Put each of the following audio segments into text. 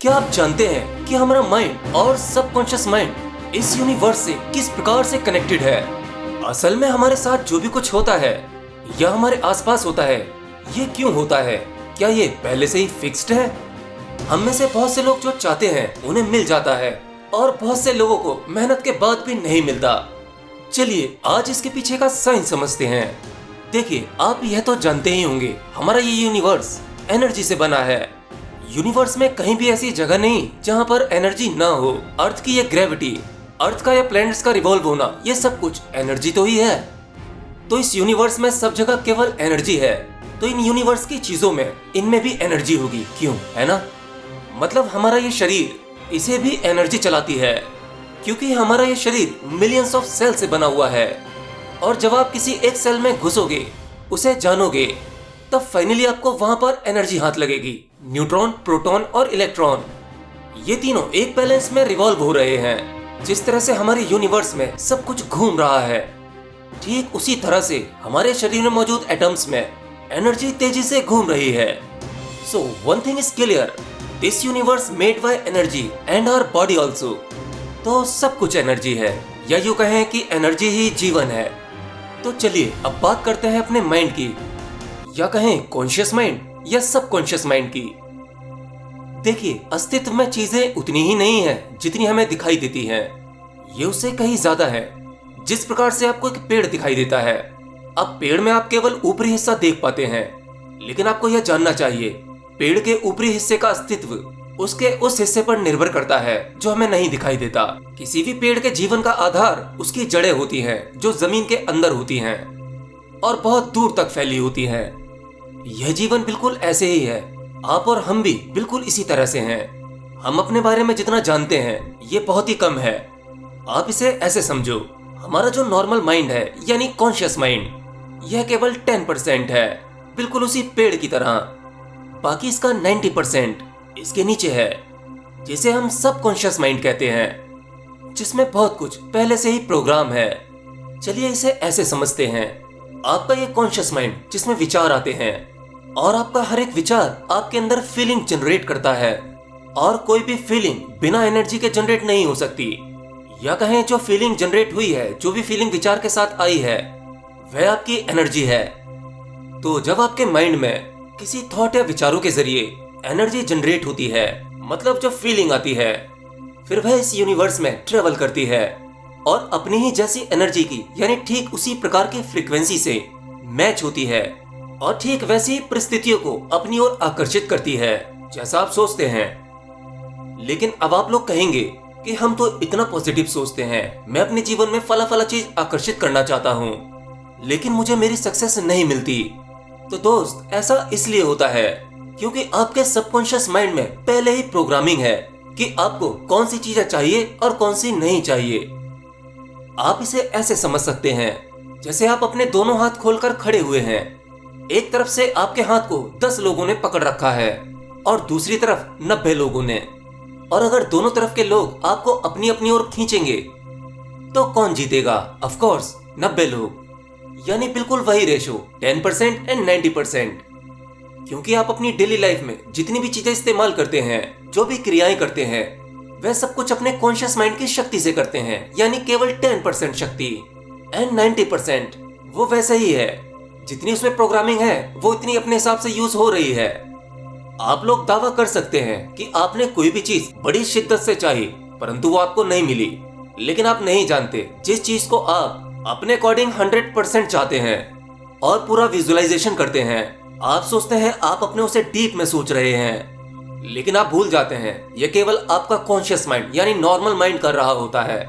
क्या आप जानते हैं कि हमारा माइंड और सबकॉन्शियस माइंड इस यूनिवर्स से किस प्रकार से कनेक्टेड है? असल में हमारे साथ जो भी कुछ होता है या हमारे आसपास होता है, ये क्यों होता है? क्या ये पहले से ही फिक्स्ड है? हम में से बहुत से लोग जो चाहते हैं उन्हें मिल जाता है और बहुत से लोगों को मेहनत के बाद भी नहीं मिलता। चलिए आज इसके पीछे का साइंस समझते हैं। देखिए, आप यह तो जानते ही होंगे, हमारा ये यूनिवर्स एनर्जी से बना है। यूनिवर्स में कहीं भी ऐसी जगह नहीं जहां पर एनर्जी ना हो। अर्थ की ये ग्रेविटी, अर्थ का या प्लैनेट्स का रिवॉल्व होना, ये सब कुछ एनर्जी तो ही है। तो इस यूनिवर्स में सब जगह केवल एनर्जी है, तो इन यूनिवर्स की चीजों में इनमें भी एनर्जी होगी, क्यों? है ना? मतलब हमारा ये शरीर, इसे भी एनर्जी चलाती है, क्योंकि हमारा ये शरीर मिलियंस ऑफ सेल से बना हुआ है। और जब आप किसी एक सेल में घुसोगे, उसे जानोगे, तब फाइनली आपको वहां पर एनर्जी हाथ लगेगी। न्यूट्रॉन, प्रोटॉन और इलेक्ट्रॉन, ये तीनों एक बैलेंस में रिवॉल्व हो रहे हैं। जिस तरह से हमारे यूनिवर्स में सब कुछ घूम रहा है, ठीक उसी तरह से हमारे शरीर में मौजूद एटम्स में एनर्जी तेजी से घूम रही है। So one thing is clear, this universe made by energy and our body also. तो सब कुछ एनर्जी है, या यूं कहें कि एनर्जी ही जीवन है। तो चलिए अब बात करते हैं अपने माइंड की, या कहें कॉन्शियस माइंड या सबकॉन्शियस माइंड की। देखिए, अस्तित्व में चीजें उतनी ही नहीं है जितनी हमें दिखाई देती हैं। ये उससे कहीं ज्यादा है। जिस प्रकार से आपको एक पेड़ दिखाई देता है, अब पेड़ में आप केवल ऊपरी हिस्सा देख पाते हैं, लेकिन आपको यह जानना चाहिए, पेड़ के ऊपरी हिस्से का अस्तित्व उसके उस हिस्से पर निर्भर करता है जो हमें नहीं दिखाई देता। किसी भी पेड़ के जीवन का आधार उसकी जड़ें होती हैं, जो जमीन के अंदर होती हैं और बहुत दूर तक फैली होती हैं। यह जीवन बिल्कुल ऐसे ही है। आप और हम भी बिल्कुल इसी तरह से हैं। हम अपने बारे में जितना जानते हैं, ये बहुत ही कम है। आप इसे ऐसे समझो, हमारा जो नॉर्मल माइंड है, यानी कॉन्शियस माइंड, यह केवल 10% है, बिल्कुल उसी पेड़ की तरह। बाकी इसका 90% इसके नीचे है, जिसे हम सबकॉन्शियस माइंड कहते हैं, जिसमें बहुत कुछ पहले से ही प्रोग्राम है। चलिए इसे ऐसे समझते हैं, आपका ये कॉन्शियस माइंड जिसमें विचार आते हैं, और आपका हर एक विचार आपके अंदर फीलिंग जनरेट करता है। और कोई भी फीलिंग बिना एनर्जी के जनरेट नहीं हो सकती। या कहें, जो फीलिंग जनरेट हुई है, जो भी फीलिंग विचार के साथ आई है, वह आपकी एनर्जी है। तो जब आपके माइंड में किसी थॉट या विचारों के जरिए एनर्जी जनरेट होती है, मतलब जो फीलिंग आती है, फिर वह इस यूनिवर्स में ट्रेवल करती है और अपनी ही जैसी एनर्जी की, यानी ठीक उसी प्रकार की फ्रीक्वेंसी से मैच होती है और ठीक वैसी परिस्थितियों को अपनी ओर आकर्षित करती है, जैसा आप सोचते हैं। लेकिन अब आप लोग कहेंगे कि हम तो इतना पॉजिटिव सोचते हैं, मैं अपने जीवन में फला चीज आकर्षित करना चाहता हूँ, लेकिन मुझे मेरी सक्सेस नहीं मिलती। तो दोस्त, ऐसा इसलिए होता है क्योंकि आपके सबकॉन्शियस माइंड में पहले ही प्रोग्रामिंग है कि आपको कौन सी चीजें चाहिए और कौन सी नहीं चाहिए। आप इसे ऐसे समझ सकते हैं, जैसे आप अपने दोनों हाथ खोलकर खड़े हुए हैं। एक तरफ से आपके हाथ को 10 लोगों ने पकड़ रखा है और दूसरी तरफ 90 लोगों ने। और अगर दोनों तरफ के लोग आपको अपनी अपनी ओर खींचेंगे, तो कौन जीतेगा? ऑफ कोर्स 90 लोग, यानी बिल्कुल वही रेशो 10% एंड 90%। क्योंकि आप अपनी डेली लाइफ में जितनी भी चीजें इस्तेमाल करते हैं, जो भी क्रियाएं करते हैं, वह सब कुछ अपने कॉन्शियस माइंड की शक्ति से करते हैं, यानी केवल 10% शक्ति एंड 90% वो वैसे ही है। जितनी उसमें प्रोग्रामिंग है, वो इतनी अपने हिसाब से यूज हो रही है। आप लोग दावा कर सकते हैं कि आपने कोई भी चीज बड़ी शिद्दत से चाही, परंतु वो आपको नहीं मिली। लेकिन आप नहीं जानते, जिस चीज को आप अपने अकॉर्डिंग 100% चाहते हैं और पूरा विजुअलाइजेशन करते हैं, आप सोचते हैं आप अपने उसे डीप में सोच रहे हैं, लेकिन आप भूल जाते हैं यह केवल आपका कॉन्शियस माइंड यानी नॉर्मल माइंड कर रहा होता है।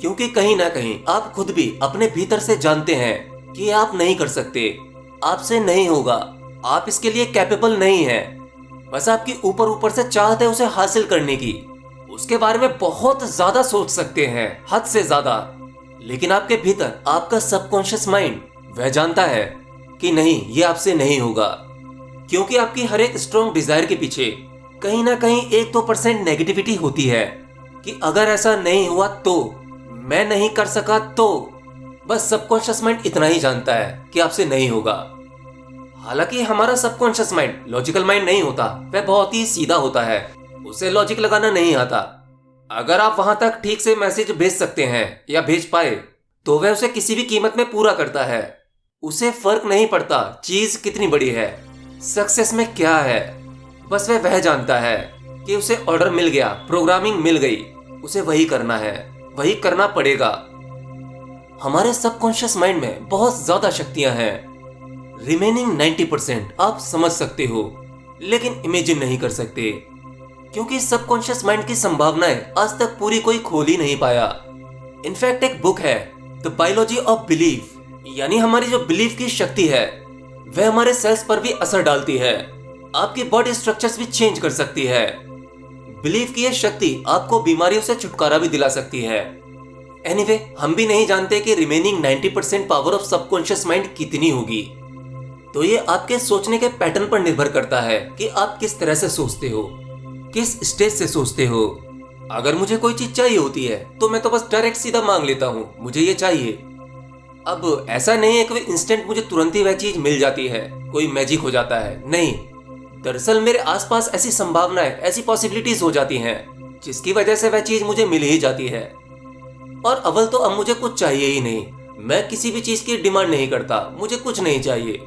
क्योंकि कहीं ना कहीं आप खुद भी अपने भीतर से जानते हैं कि आप नहीं कर सकते, आपसे नहीं होगा, आप इसके लिए कैपेबल नहीं हैं। बस आपकी ऊपर ऊपर से चाहत है उसे हासिल करने की, उसके बारे में बहुत ज्यादा सोच सकते हैं, हद से ज्यादा। लेकिन आपके भीतर आपका सबकॉन्शियस माइंड वह जानता है कि नहीं, ये आपसे नहीं होगा। क्योंकि आपकी हर एक स्ट्रॉन्ग डिजायर के पीछे कहीं ना कहीं 1-2% नेगेटिविटी होती है कि अगर ऐसा नहीं हुआ तो, मैं नहीं कर सका तो। बस सबकॉन्शियस माइंड इतना ही जानता है कि आपसे नहीं होगा। हालांकि हमारा सबकॉन्शियस माइंड लॉजिकल माइंड नहीं होता, वह बहुत ही सीधा होता है। उसे लॉजिक लगाना नहीं आता। अगर आप वहां तक ठीक से मैसेज भेज सकते हैं या भेज पाए तो वह उसे किसी भी कीमत में पूरा करता है। उसे फर्क नहीं पड़ता चीज कितनी बड़ी है, सक्सेस में क्या है। बस वह जानता है कि उसे ऑर्डर मिल गया, प्रोग्रामिंग मिल गई, उसे वही करना है, वही करना पड़ेगा। हमारे सबकॉन्शियस माइंड में बहुत ज्यादा शक्तियां हैं। रिमेनिंग 90% आप समझ सकते हो लेकिन इमेजिन नहीं कर सकते, क्योंकि सबकॉन्शियस माइंड की संभावनाएं आज तक पूरी कोई खोल ही नहीं पाया। इनफैक्ट एक बुक है द बायोलॉजी ऑफ बिलीफ, यानी हमारी जो बिलीफ की शक्ति है वह हमारे सेल्स पर भी असर डालती है, आपकी बॉडी स्ट्रक्चर्स भी चेंज कर सकती है। बिलीफ की यह शक्ति आपको बीमारियों से छुटकारा भी दिला सकती है। एनीवे, हम भी नहीं जानते कि remaining 90% power of subconscious mind कितनी होगी। तो ये आपके सोचने के पैटर्न पर निर्भर करता है कि आप किस तरह से सोचते हो, किस स्टेज से सोचते हो। अगर मुझे कोई चीज चाहिए होती है तो मैं तो बस डायरेक्ट सीधा मांग लेता हूँ, मुझे ये चाहिए। अब ऐसा नहीं है कि इंस्टेंट मुझे तुरंत ही वह चीज मिल जाती है, कोई मैजिक हो जाता है, नहीं। दरअसल मेरे आसपास ऐसी संभावनाएं, ऐसी पॉसिबिलिटीज हो जाती हैं जिसकी वजह से वह चीज मुझे मिल ही जाती है। और अव्वल तो अब मुझे कुछ चाहिए ही नहीं, मैं किसी भी चीज की डिमांड नहीं करता, मुझे कुछ नहीं चाहिए,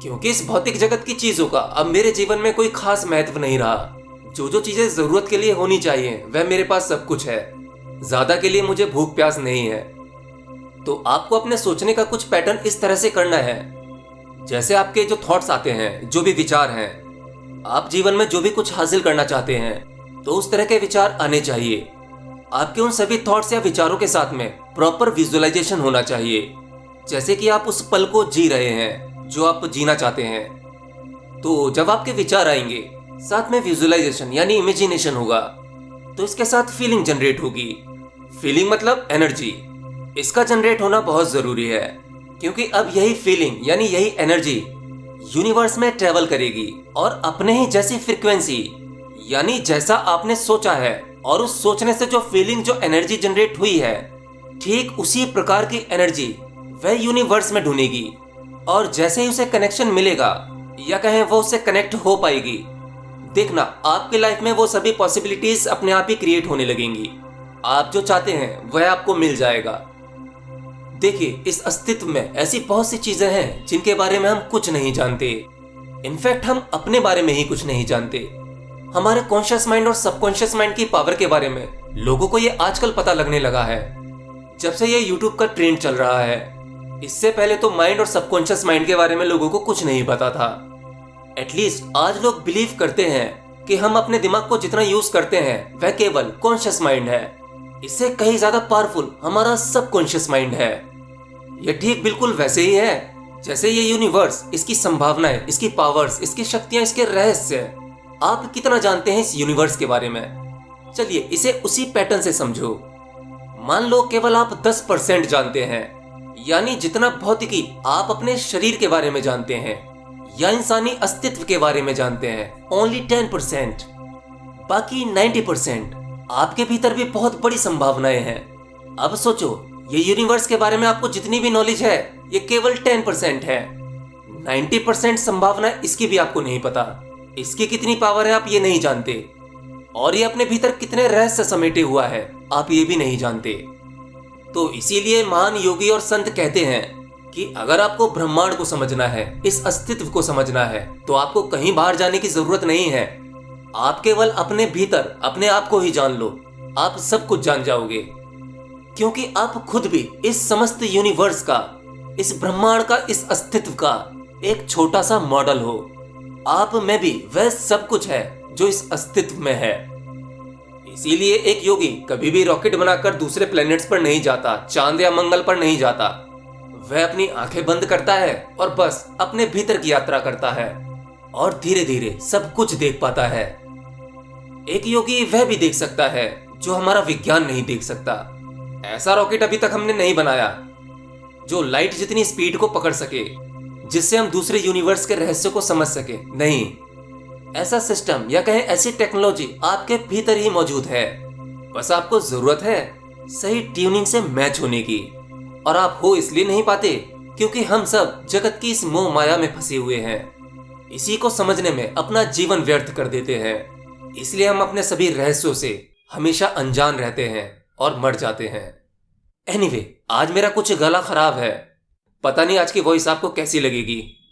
क्योंकि इस भौतिक जगत की चीजों का अब मेरे जीवन में कोई खास महत्व नहीं रहा। जो चीजें जरूरत के लिए होनी चाहिए वह मेरे पास सब कुछ है, ज्यादा के लिए मुझे भूख प्यास नहीं है। तो आपको अपने सोचने का कुछ पैटर्न इस तरह से करना है, जैसे आपके जो थॉट्स आते हैं, जो भी विचार हैं, आप जीवन में जो भी कुछ हासिल करना चाहते हैं तो उस तरह के विचार आने चाहिए। आपके उन सभी थॉट्स या विचारों के साथ में प्रॉपर विजुअलाइजेशन होना चाहिए, जैसे कि आप उस पल को जी रहे हैं जो आप जीना चाहते हैं। तो जब आपके विचार आएंगे साथ में विजुअलाइजेशन यानी इमेजिनेशन होगा, तो इसके साथ फीलिंग जनरेट होगी। फीलिंग मतलब एनर्जी, इसका जनरेट होना बहुत जरूरी है, क्योंकि अब यही फीलिंग यानी यही एनर्जी यूनिवर्स में ट्रेवल करेगी और अपने ही जैसी फ्रीक्वेंसी, यानी जैसा आपने सोचा है और उस सोचने से जो फीलिंग, जो एनर्जी जनरेट हुई है, ठीक उसी प्रकार की एनर्जी वह यूनिवर्स में ढूंढेगी। और जैसे ही उसे कनेक्शन मिलेगा या कहें वो उससे कनेक्ट हो पाएगी, देखना आपकी लाइफ में वो सभी पॉसिबिलिटीज अपने आप ही क्रिएट होने लगेंगी। आप जो चाहते हैं वह आपको मिल जाएगा। देखिए, इस अस्तित्व में ऐसी बहुत सी चीजें हैं जिनके बारे में हम कुछ नहीं जानते। इनफैक्ट हम अपने बारे में ही कुछ नहीं जानते। हमारे कॉन्शियस माइंड और सबकॉन्शियस माइंड की पावर के बारे में लोगों को ये आजकल पता लगने लगा है, जब से ये यूट्यूब का ट्रेंड चल रहा है। इससे पहले तो माइंड और सबकॉन्शियस माइंड के बारे में लोगों को कुछ नहीं पता था। एटलीस्ट आज लोग बिलीव करते हैं कि हम अपने दिमाग को जितना यूज करते हैं वह केवल कॉन्शियस माइंड है, इससे कहीं ज्यादा पावरफुल हमारा सबकॉन्शियस माइंड है। यह ठीक बिल्कुल वैसे ही है जैसे ये यूनिवर्स, इसकी संभावनाएं, इसकी पावर्स, इसकी शक्तियां, इसके रहस्य। आप कितना जानते हैं इस यूनिवर्स के बारे में? चलिए इसे उसी पैटर्न से समझो। मान लो केवल आप 10% जानते हैं, यानी जितना भौतिकी आप अपने शरीर के बारे में जानते हैं या इंसानी अस्तित्व के बारे में जानते हैं, ओनली 10%। बाकी 90% आपके भीतर भी बहुत बड़ी संभावनाएं हैं। अब सोचो, ये यूनिवर्स के बारे में आपको जितनी भी नॉलेज है ये केवल 10% है। 90% संभावना इसकी भी आपको नहीं पता, इसकी कितनी पावर है आप ये नहीं जानते, और ये अपने भीतर कितने रहस्य समेटे हुआ है आप ये भी नहीं जानते। तो इसीलिए महान योगी और संत कहते हैं कि अगर आपको ब्रह्मांड को समझना है, इस अस्तित्व को समझना है, तो आपको कहीं बाहर जाने की जरूरत नहीं है। आप केवल अपने भीतर अपने आप को ही जान लो, आप सब कुछ जान जाओगे, क्योंकि आप खुद भी इस समस्त यूनिवर्स का, इस ब्रह्मांड का, इस अस्तित्व का एक छोटा सा मॉडल हो। आप में भी वह सब कुछ है जो इस अस्तित्व में है। इसीलिए एक योगी कभी भी रॉकेट बनाकर दूसरे प्लैनेट्स पर नहीं जाता, चांद या मंगल पर नहीं जाता। वह अपनी आंखें बंद करता है और बस अपने भीतर की यात्रा करता है और धीरे धीरे सब कुछ देख पाता है। एक योगी वह भी देख सकता है जो हमारा विज्ञान नहीं देख सकता। ऐसा रॉकेट अभी तक हमने नहीं बनाया जो लाइट जितनी स्पीड को पकड़ सके, जिससे हम दूसरे यूनिवर्स के रहस्य को समझ सके। नहीं, ऐसा सिस्टम या कहें ऐसी टेक्नोलॉजी आपके भीतर ही मौजूद है। बस आपको जरूरत है सही ट्यूनिंग से मैच होने की, और आप हो इसलिए नहीं पाते क्योंकि हम सब जगत की इस मोह माया में फंसे हुए हैं। इसी को समझने में अपना जीवन व्यर्थ कर देते हैं। इसलिए हम अपने सभी रहस्यों से हमेशा अनजान रहते हैं और मर जाते हैं। एनीवे, आज मेरा कुछ गला खराब है। पता नहीं आज की वॉइस आपको कैसी लगेगी।